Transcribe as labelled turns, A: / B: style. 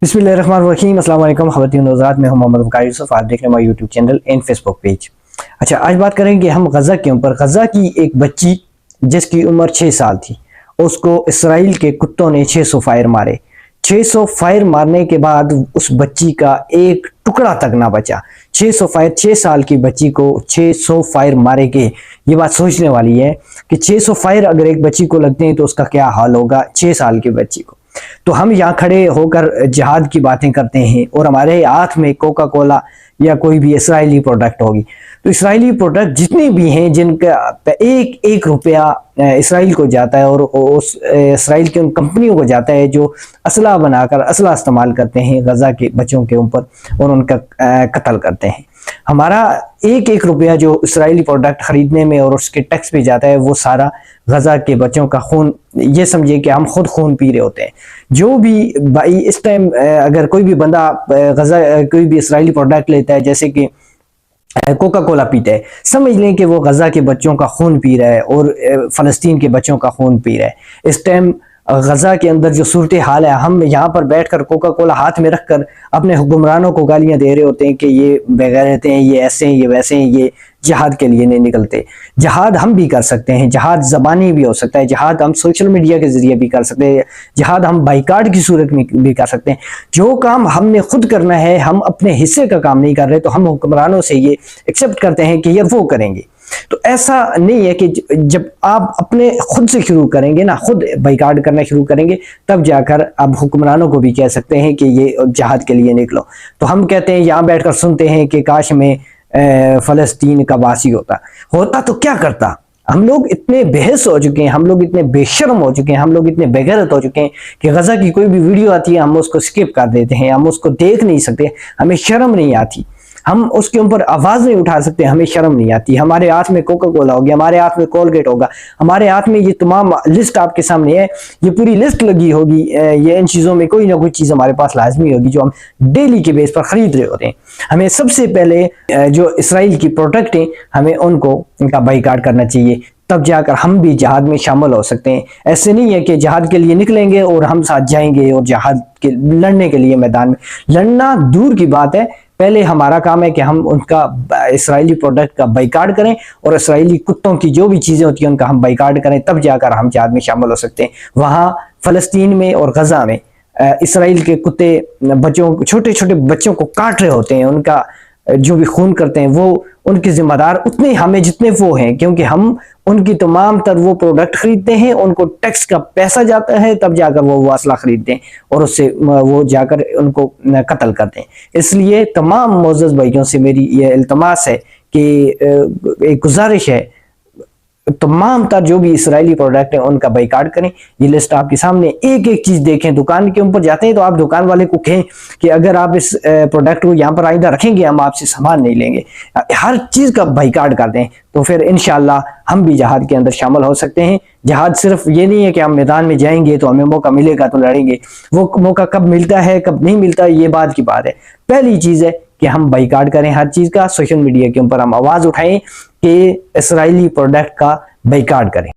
A: बिस्मिल्लाहिर्रहमानिर्रहीम। अस्सलाम वालेकुम ख़वातीन और हज़रात, मैं हूं मोहम्मद वक़ार यूसुफ। आप देख रहे हैं हमारा YouTube channel and Facebook page. अच्छा, आज बात करेंगे हम गज़ा के ऊपर। गज़ा की एक बच्ची जिसकी उम्र 6 साल थी, उसको इसराइल के कुत्तों ने 600 फायर मारे। 600 फायर मारने के बाद उस बच्ची का एक टुकड़ा तक ना बचा। 600 फायर, 6 साल की बच्ची को 600 फायर मारे गए। ये बात सोचने वाली है कि 600 फायर अगर एक बच्ची को लगते हैं तो उसका क्या हाल होगा 6 साल की बच्ची को। तो हम यहाँ खड़े होकर जिहाद की बातें करते हैं और हमारे हाथ में कोका कोला या कोई भी इसराइली प्रोडक्ट होगी। तो इसराइली प्रोडक्ट जितने भी हैं जिनका एक एक रुपया इसराइल को जाता है और उस इसराइल की उन कंपनियों को जाता है जो असला बनाकर असला इस्तेमाल करते हैं गज़ा के बच्चों के ऊपर और उनका कत्ल करते हैं। हमारा एक एक रुपया जो इसराइली प्रोडक्ट खरीदने में और उसके टैक्स पे जाता है वो सारा गज़ा के बच्चों का खून, ये समझिए कि हम खुद खून पी रहे होते हैं। जो भी भाई इस टाइम अगर कोई भी बंदा गज़ा कोई भी इसराइली प्रोडक्ट लेता है, जैसे कि कोका कोला पीता है, समझ लें कि वो गज़ा के बच्चों का खून पी रहा है और फ़लस्तीन के बच्चों का खून पी रहा है। इस टाइम गज़ा के अंदर जो सूरत हाल है, हम यहाँ पर बैठकर कोका कोला हाथ में रखकर अपने हुक्मरानों को गालियाँ दे रहे होते हैं कि ये बेगैरत हैं, ये ऐसे हैं, ये वैसे हैं, ये जिहाद के लिए नहीं निकलते। जिहाद हम भी कर सकते हैं, जिहाद ज़बानी भी हो सकता है, जिहाद हम सोशल मीडिया के ज़रिए भी कर सकते हैं, जिहाद हम बाइकाट की सूरत में भी कर सकते हैं। जो काम हमने खुद करना है, हम अपने हिस्से का काम नहीं कर रहे, तो हम हुक्मरानों से ये एक्सेप्ट करते हैं कि यार वो करेंगे। तो ऐसा नहीं है कि जब आप अपने खुद से शुरू करेंगे ना, खुद बाइकाट करना शुरू करेंगे, तब जाकर आप हुक्मरानों को भी कह सकते हैं कि ये जिहाद के लिए निकलो। तो हम कहते हैं, यहाँ बैठकर सुनते हैं कि काश में फ़लस्तीन का वासी होता तो क्या करता। हम लोग इतने बेहस हो चुके हैं, हम लोग इतने बेशर्म हो चुके हैं, हम लोग इतने बेगैरत हो चुके हैं कि गज़ा की कोई भी वीडियो आती है हम उसको स्किप कर देते हैं, हम उसको देख नहीं सकते, हमें शर्म नहीं आती, हम उसके ऊपर आवाज़ नहीं उठा सकते, हमें शर्म नहीं आती। हमारे हाथ में कोका कोला होगी, हमारे हाथ में कोलगेट होगा, हमारे हाथ में ये तमाम लिस्ट आपके सामने है, ये पूरी लिस्ट लगी होगी। ये इन चीज़ों में कोई ना कोई चीज़ हमारे पास लाजमी होगी जो हम डेली के बेस पर ख़रीद रहे होते हैं। हमें सबसे पहले जो इसराइल की प्रोडक्ट हैं, हमें उनका बाइकाट करना चाहिए, तब जाकर हम भी जिहाद में शामिल हो सकते हैं। ऐसे नहीं है कि जिहाद के लिए निकलेंगे और हम साथ जाएंगे और जिहाद के लड़ने के लिए मैदान में लड़ना दूर की बात है। पहले हमारा काम है कि हम उनका इसराइली प्रोडक्ट का बाइकाट करें और इसराइली कुत्तों की जो भी चीज़ें होती हैं उनका हम बाइकाट करें, तब जाकर हम जिहाद में शामिल हो सकते हैं। वहाँ फ़लस्तीन में और गज़ा में इसराइल के कुत्ते बच्चों, छोटे छोटे बच्चों को काट रहे होते हैं, उनका जो भी खून करते हैं वो उनके जिम्मेदार उतने हमें जितने वो हैं, क्योंकि हम उनकी तमाम तर वो प्रोडक्ट खरीदते हैं, उनको टैक्स का पैसा जाता है, तब जाकर वो असला खरीदते हैं और उससे वो जाकर उनको कत्ल करते हैं। इसलिए तमाम मोअज़्ज़ज़ भाइयों से मेरी ये इल्तमास है कि एक गुजारिश है, तमाम तर जो भी इसराइली प्रोडक्ट है उनका बाइकाट करें। ये लिस्ट आपके सामने, एक एक चीज़ देखें। दुकान के ऊपर जाते हैं तो आप दुकान वाले को कहें कि अगर आप इस प्रोडक्ट को यहाँ पर आइंदा रखेंगे हम आपसे सामान नहीं लेंगे। हर चीज़ का बाइकाट कर दें, तो फिर इंशाल्लाह हम भी जिहाद के अंदर शामिल हो सकते हैं। जिहाद सिर्फ ये नहीं है कि हम मैदान में जाएंगे तो हमें मौका मिलेगा तो लड़ेंगे। वो मौका कब मिलता है कब नहीं मिलता, ये बात की बात है। पहली चीज़ है कि हम बाइकाट करें हर चीज़ का, सोशल मीडिया के ऊपर हम आवाज़ उठाएं कि इसराइली प्रोडक्ट का बाइकाट करें।